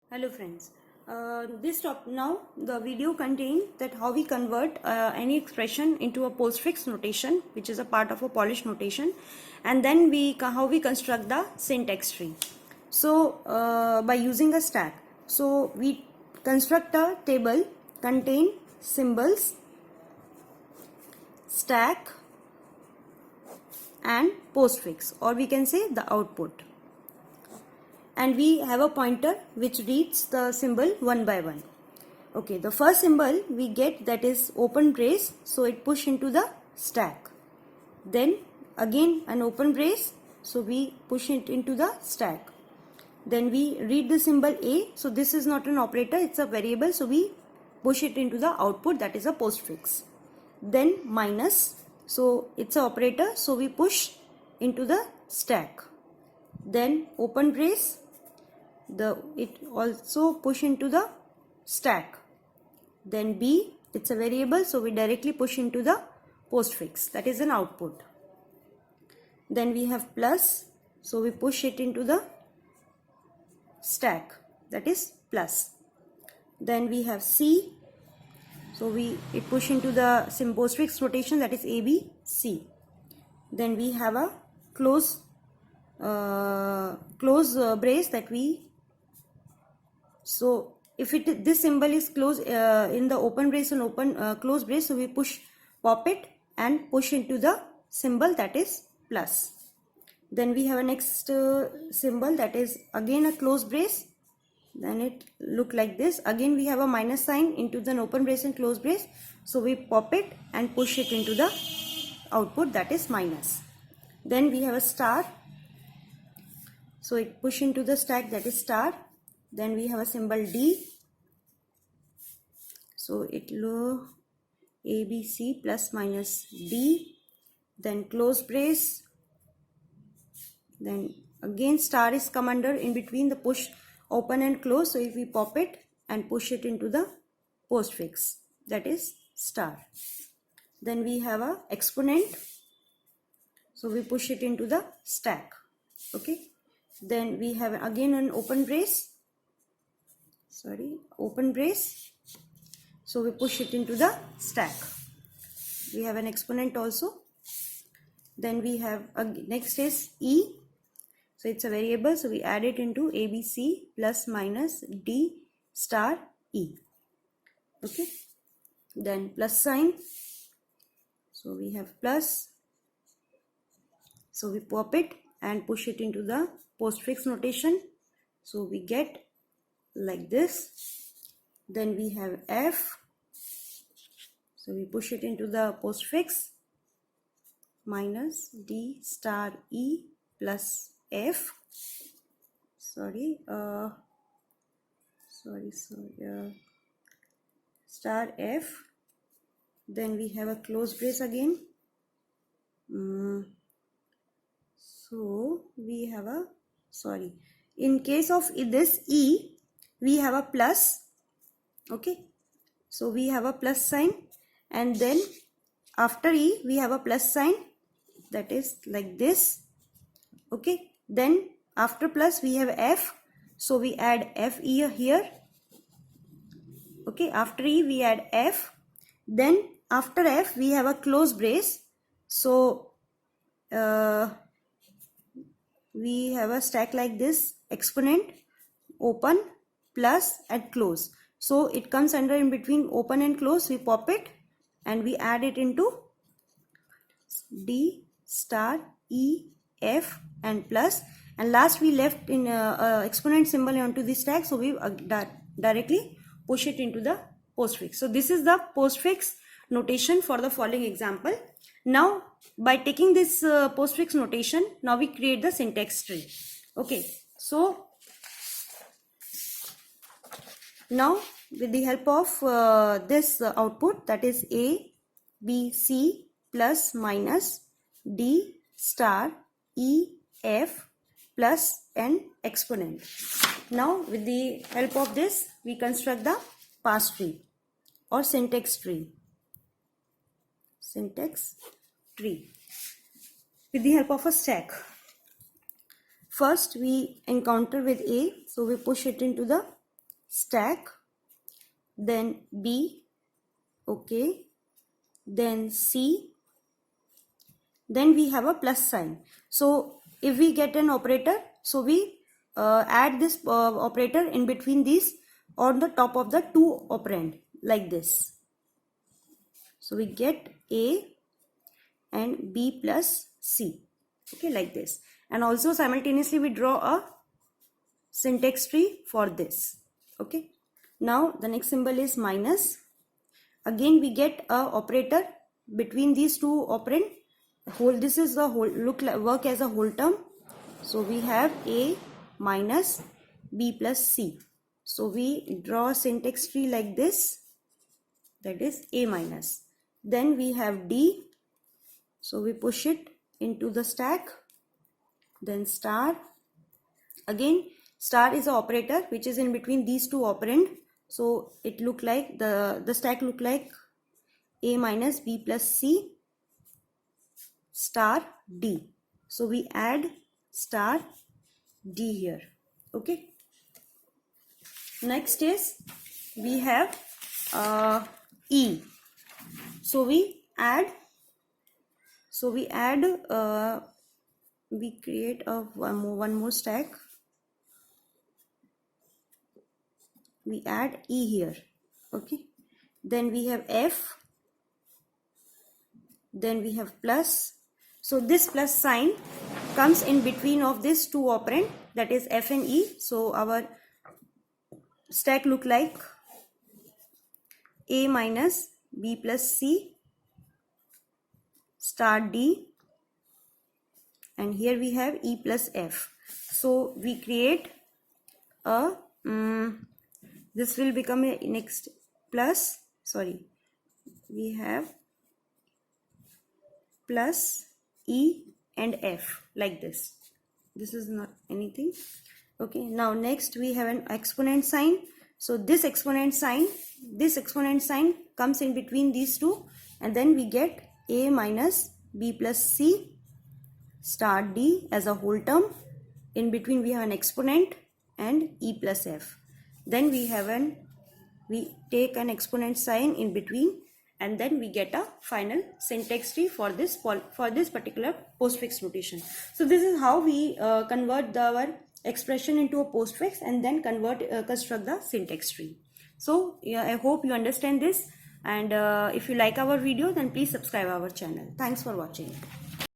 Hello friends. Now the video contains that how we convert any expression into a postfix notation, which is a part of a Polish notation, and then how we construct the syntax tree. So by using a stack, so we construct a table contain symbols, stack, and postfix, or we can say the output. And we have a pointer which reads the symbol one by one. Okay, the first symbol we get, that is open brace, so it push into the stack. Then again an open brace, so we push it into the stack. Then we read the symbol A, so this is not an operator, it's a variable, so we push it into the output, that is a postfix. Then minus, so it's an operator, so we push into the stack. Then open brace, it also push into the stack. Then B, it's a variable, so we directly push into the postfix, that is an output. Then we have plus, so we push it into the stack, that is plus. Then we have C, so it push into the postfix notation, that is AB, C. Then we have a close brace that we, so if this symbol is close in the open brace and close brace, so we pop it and push into the symbol, that is plus. Then we have a next symbol, that is again a close brace, then it look like this. Again we have a minus sign into the open brace and close brace, so we pop it and push it into the output, that is minus. Then we have a star, so it push into the stack, that is star. Then we have a symbol D, so it low ABC plus minus D. Then close brace, then again star is come under in between the push open and close, so if we pop it and push it into the postfix, that is star. Then we have a exponent, so we push it into the stack. Okay, then we have again an open brace, so we push it into the stack. We have an exponent also. Then we have next is E, so it's a variable, so we add it into ABC plus minus D star E. Okay, then plus sign, so we have plus, so we pop it and push it into the postfix notation, so we get like this. Then we have F, so we push it into the postfix, minus D star E plus F, star F. Then we have a close brace again, so we have a, in case of this E, we have a plus. Okay, so we have a plus sign, and then after E we have a plus sign, that is like this. Okay, then after plus we have F, so we add FE here. Okay, after E we add F. Then after F we have a close brace, so we have a stack like this, exponent, open, plus and close, so it comes under in between open and close, we pop it and we add it into D star E F and plus, and last we left in exponent symbol onto the stack, so we directly push it into the postfix. So this is the postfix notation for the following example. Now by taking this postfix notation, now we create the syntax tree. Okay, so now with the help of this output, that is A, B, C plus minus D star E, F plus and exponent. Now with the help of this, we construct the parse tree or syntax tree. With the help of a stack. First we encounter with A, so we push it into the stack, then B, okay, then C, then we have a plus sign. So if we get an operator, so we add this operator in between these on the top of the two operand like this. So we get A and B plus C, okay, like this. And also simultaneously we draw a syntax tree for this, okay. Now the next symbol is minus. Again we get a operator between these two operand. This is the whole work as a whole term. So we have A minus B plus C. So we draw a syntax tree like this, that is A minus. Then we have D. So we push it into the stack. Then star. Again star is the operator which is in between these two operand. So it look like the stack look like A minus B plus C star D. So we add star D here, okay. Next is we have E. So we add we create a one more stack. We add E here, okay. Then we have F, then we have plus. So this plus sign comes in between of these two operand, that is F and E. So our stack look like A minus B plus C star D, and here we have E plus F. So we create a this will become a next plus, sorry, we have plus E and F like this. This is not anything, okay. Now next we have an exponent sign. So this exponent sign comes in between these two, and then we get A minus B plus C star D as a whole term. In between we have an exponent and E plus F. Then we take an exponent sign in between, and then we get a final syntax tree for this particular postfix notation. So this is how we convert our expression into a postfix and then construct the syntax tree. So yeah, I hope you understand this, and if you like our video, then please subscribe our channel. Thanks for watching.